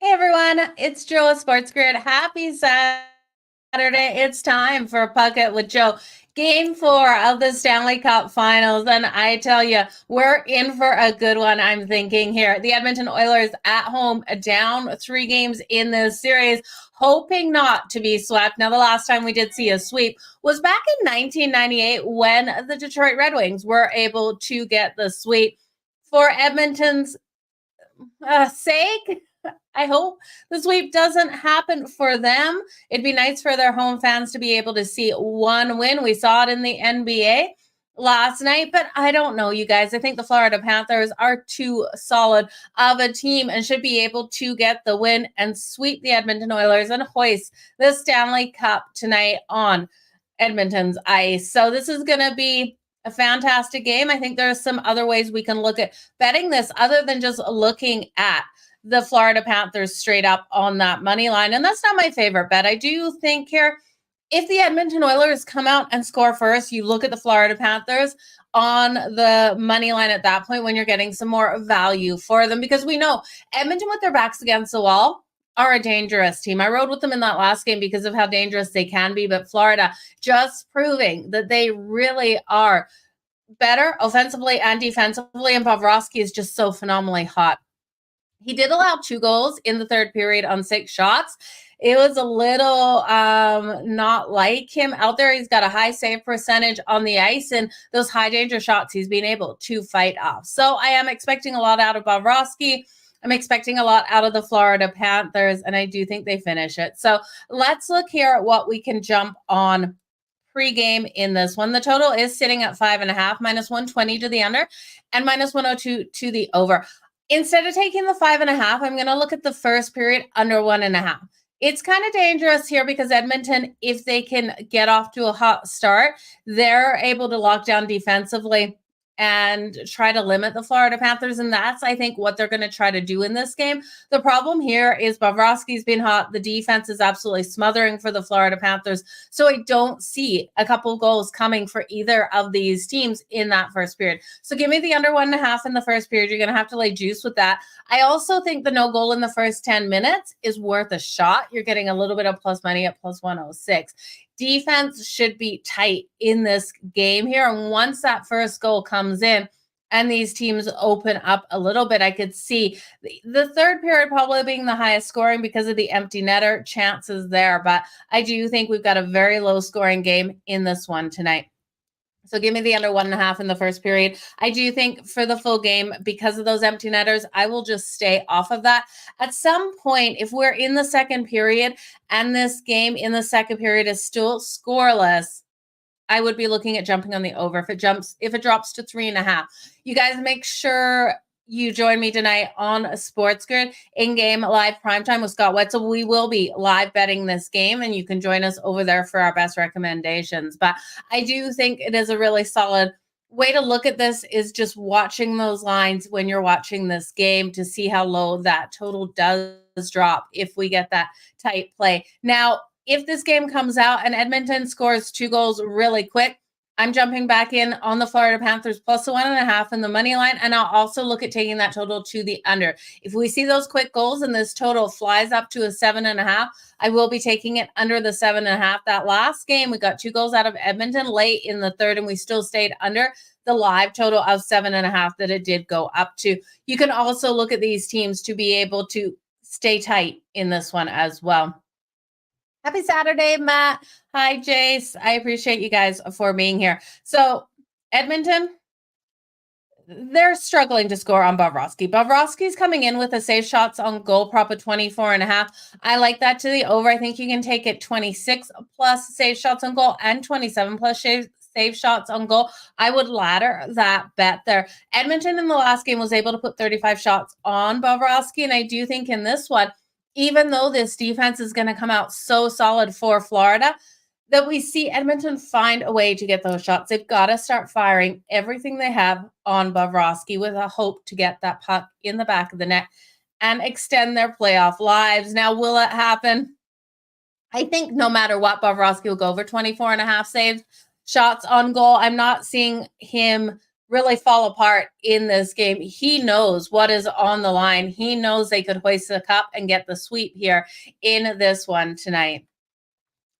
Hey everyone, it's Jo of SportsGrid. Happy Saturday. It's time for a Puckett with Jo. Game 4 of the Stanley Cup Finals. And I tell you, we're in for a good one, I'm thinking here. The Edmonton Oilers at home, down 3 games in this series, hoping not to be swept. Now, the last time we did see a sweep was back in 1998 when the Detroit Red Wings were able to get the sweep. For Edmonton's sake, I hope the sweep doesn't happen for them. It'd be nice for their home fans to be able to see one win. We saw it in the NBA last night, but I don't know, you guys. I think the Florida Panthers are too solid of a team and should be able to get the win and sweep the Edmonton Oilers and hoist the Stanley Cup tonight on Edmonton's ice. So this is going to be a fantastic game. I think there are some other ways we can look at betting this other than just looking at the Florida Panthers straight up on that money line. And that's not my favorite bet. I do think here, if the Edmonton Oilers come out and score first, you look at the Florida Panthers on the money line at that point when you're getting some more value for them, because we know Edmonton with their backs against the wall are a dangerous team. I rode with them in that last game because of how dangerous they can be, but Florida just proving that they really are better offensively and defensively, and Bobrovsky is just so phenomenally hot. He did allow 2 goals in the third period on 6 shots. It was a little not like him out there. He's got a high save percentage on the ice, and those high danger shots he's been able to fight off. So I am expecting a lot out of Bobrovsky. I'm expecting a lot out of the Florida Panthers, and I do think they finish it. So let's look here at what we can jump on pregame in this one. The total is sitting at 5.5, minus 120 to the under and minus 102 to the over. Instead of taking the 5.5, I'm going to look at the first period under 1.5. It's kind of dangerous here because Edmonton, if they can get off to a hot start, they're able to lock down defensively and try to limit the Florida Panthers. And that's, I think, what they're going to try to do in this game. The problem here is Bobrovsky's been hot. The defense is absolutely smothering for the Florida Panthers. So I don't see a couple goals coming for either of these teams in that first period. So give me the under 1.5 in the first period. You're going to have to lay juice with that. I also think the no goal in the first 10 minutes is worth a shot. You're getting a little bit of plus money at plus 106. Defense should be tight in this game here. And once that first goal comes in and these teams open up a little bit, I could see the third period probably being the highest scoring because of the empty netter chances there. But I do think we've got a very low scoring game in this one tonight. So give me the under 1.5 in the first period. I do think for the full game, because of those empty netters, I will just stay off of that. At some point, if we're in the second period and this game in the second period is still scoreless, I would be looking at jumping on the over if it drops to 3.5. You guys make sure you join me tonight on SportsGrid in-game live primetime with Scott Wetzel. We will be live betting this game, and you can join us over there for our best recommendations. But I do think it is a really solid way to look at this, is just watching those lines when you're watching this game to see how low that total does drop if we get that tight play. Now, if this game comes out and Edmonton scores 2 goals really quick, I'm jumping back in on the Florida Panthers plus the 1.5 in the money line, and I'll also look at taking that total to the under. If we see those quick goals and this total flies up to a 7.5, I will be taking it under the 7.5. That last game, we got 2 goals out of Edmonton late in the third, and we still stayed under the live total of 7.5 that it did go up to. You can also look at these teams to be able to stay tight in this one as well. Happy Saturday, Matt. Hi, Jace. I appreciate you guys for being here. So, Edmonton, they're struggling to score on Bobrovsky. Bobrovsky's coming in with a save shots on goal prop of 24.5. I like that to the over. I think you can take it 26 plus save shots on goal and 27 plus save shots on goal. I would ladder that bet there. Edmonton in the last game was able to put 35 shots on Bobrovsky, and I do think in this one, even though this defense is going to come out so solid for Florida, that we see Edmonton find a way to get those shots. They've got to start firing everything they have on Bobrovsky with a hope to get that puck in the back of the net and extend their playoff lives. Now, will it happen? I think no matter what, Bobrovsky will go over 24.5 saves shots on goal. I'm not seeing him really fall apart in this game. He knows what is on the line. He knows they could hoist the cup and get the sweep here in this one tonight.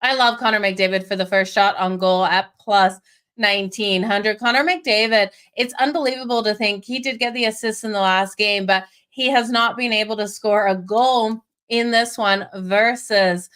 I love Connor McDavid for the first shot on goal at plus 1900. Connor McDavid, it's unbelievable to think he did get the assist in the last game, but he has not been able to score a goal in this one versus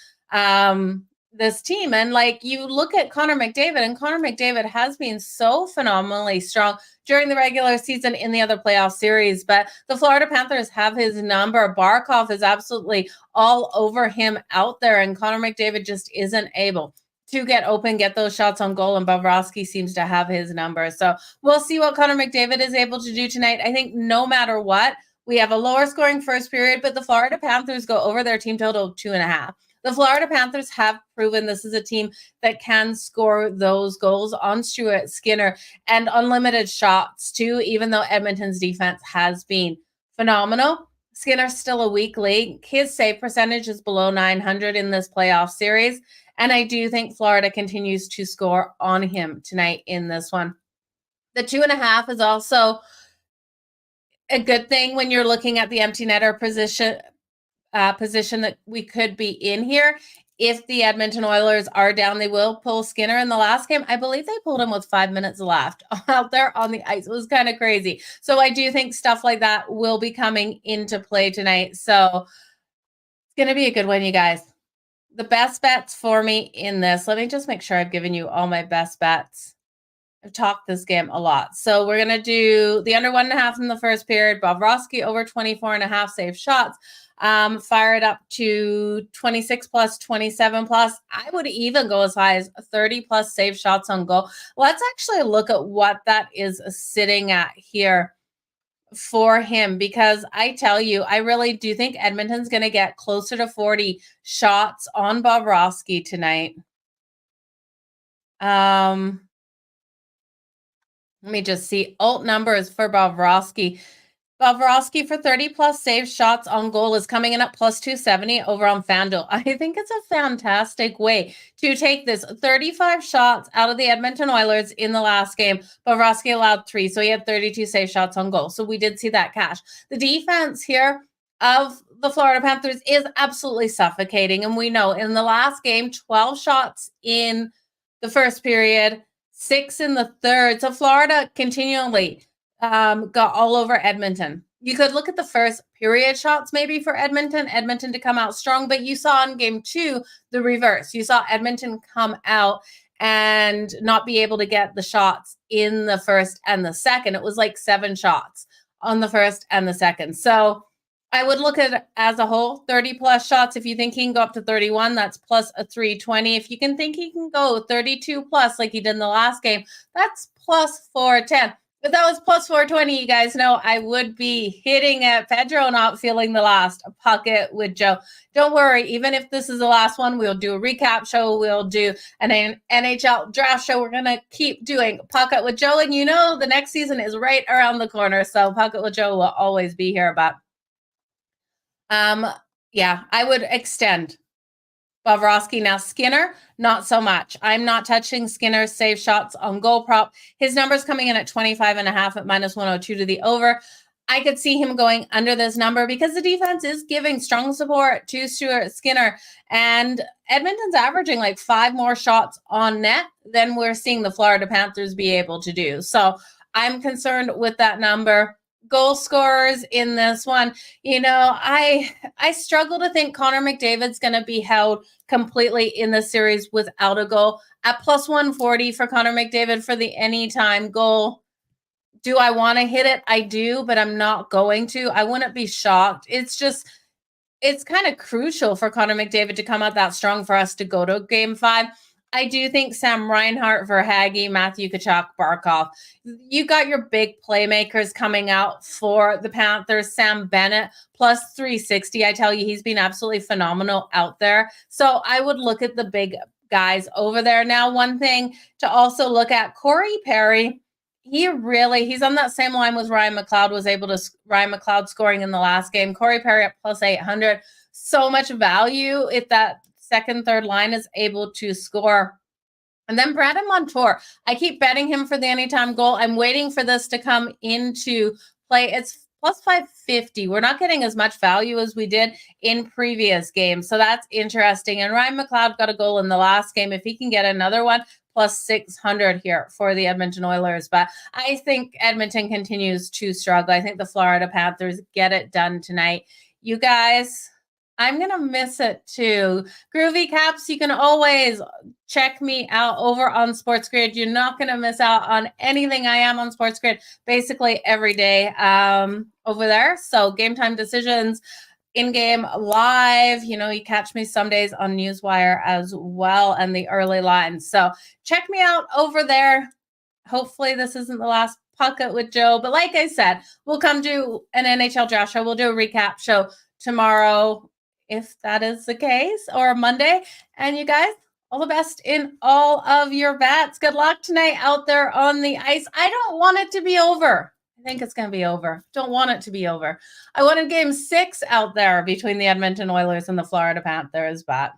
this team. And like you look at Connor McDavid, and Connor McDavid has been so phenomenally strong during the regular season in the other playoff series, but the Florida Panthers have his number. Barkov is absolutely all over him out there, and Connor McDavid just isn't able to get open, get those shots on goal, and Bobrovsky seems to have his number. So we'll see what Connor McDavid is able to do tonight. I think no matter what, we have a lower scoring first period, but the Florida Panthers go over their team total of 2.5. The Florida Panthers have proven this is a team that can score those goals on Stuart Skinner and unlimited shots too, even though Edmonton's defense has been phenomenal. Skinner's still a weak link. His save percentage is below 900 in this playoff series, and I do think Florida continues to score on him tonight in this one. The 2.5 is also a good thing when you're looking at the empty netter position that we could be in here. If the Edmonton Oilers are down, they will pull Skinner. In the last game, I believe they pulled him with 5 minutes left out there on the ice. It was kind of crazy. So I do think stuff like that will be coming into play tonight. So it's going to be a good one, you guys. The best bets for me in this, let me just make sure I've given you all my best bets. I've talked this game a lot. So we're going to do the under 1.5 in the first period. Bobrovsky over 24.5 save shots. Fire it up to 26 plus, 27 plus. I would even go as high as 30 plus save shots on goal. Let's actually look at what that is sitting at here for him, because I tell you, I really do think Edmonton's going to get closer to 40 shots on Bobrovsky tonight. Let me just see. Alt numbers for Bobrovsky. Bobrovsky for 30 plus save shots on goal is coming in at plus 270 over on FanDuel. I think it's a fantastic way to take this. 35 shots out of the Edmonton Oilers in the last game. Bobrovsky allowed 3, so he had 32 save shots on goal. So we did see that cash. The defense here of the Florida Panthers is absolutely suffocating. And we know in the last game, 12 shots in the first period, 6 in the third. So Florida continually got all over Edmonton. You could look at the first period shots maybe for Edmonton to come out strong, but you saw in game 2 the reverse. You saw Edmonton come out and not be able to get the shots in the first and the second. It was like 7 shots on the first and the second. So I would look at it as a whole, 30 plus shots. If you think he can go up to 31, that's plus a 320. If you can think he can go 32 plus like he did in the last game, that's plus 410. If that was plus 420, you guys know I would be hitting at Pedro, not feeling the last pocket with Joe. Don't worry, even if this is the last one, we'll do a recap show. We'll do an NHL draft show. We're going to keep doing Pocket with Joe. And you know the next season is right around the corner. So Pocket with Joe will always be here. But yeah, I would extend Bobrovsky. Now Skinner, not so much. I'm not touching Skinner's save shots on goal prop. His number's coming in at 25.5 at minus 102 to the over. I could see him going under this number because the defense is giving strong support to Stuart Skinner, and Edmonton's averaging like 5 more shots on net than we're seeing the Florida Panthers be able to do. So I'm concerned with that number. Goal scorers in this one, you know, I struggle to think Connor McDavid's going to be held completely in the series without a goal. At plus 140 for Connor McDavid for the anytime goal. Do I want to hit it? I do, but I'm not going to. I wouldn't be shocked. It's kind of crucial for Connor McDavid to come out that strong for us to go to game 5. I do think Sam Reinhart, Verhaeghe, Matthew Tkachuk, Barkov. You got your big playmakers coming out for the Panthers. Sam Bennett, plus 360. I tell you, he's been absolutely phenomenal out there. So I would look at the big guys over there. Now, one thing to also look at, Corey Perry, he's on that same line with Ryan McLeod. Ryan McLeod scoring in the last game. Corey Perry at plus 800. So much value if that second, third line is able to score And then Brandon Montour, I keep betting him for the anytime goal. I'm waiting for this to come into play. It's plus 550. We're not getting as much value as we did in previous games. So that's interesting. And Ryan McLeod got a goal in the last game. If he can get another one, plus 600 here for the Edmonton Oilers. But I think Edmonton continues to struggle. I think the Florida Panthers get it done tonight. You guys, I'm going to miss it too. Groovy Caps, you can always check me out over on SportsGrid. You're not going to miss out on anything I am on SportsGrid basically every day over there. So game time decisions, in-game live, you catch me some days on Newswire as well and the early lines. So check me out over there. Hopefully this isn't the last Puckett with Joe. But like I said, we'll come do an NHL draft show. We'll do a recap show tomorrow, if that is the case, or Monday. And you guys, all the best in all of your bets. Good luck tonight out there on the ice. I don't want it to be over. I think it's going to be over. Don't want it to be over. I wanted game 6 out there between the Edmonton Oilers and the Florida Panthers, but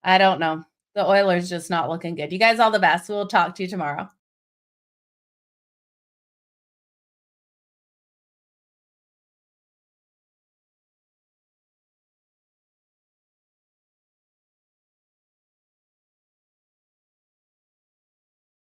I don't know. The Oilers just not looking good. You guys, all the best. We'll talk to you tomorrow.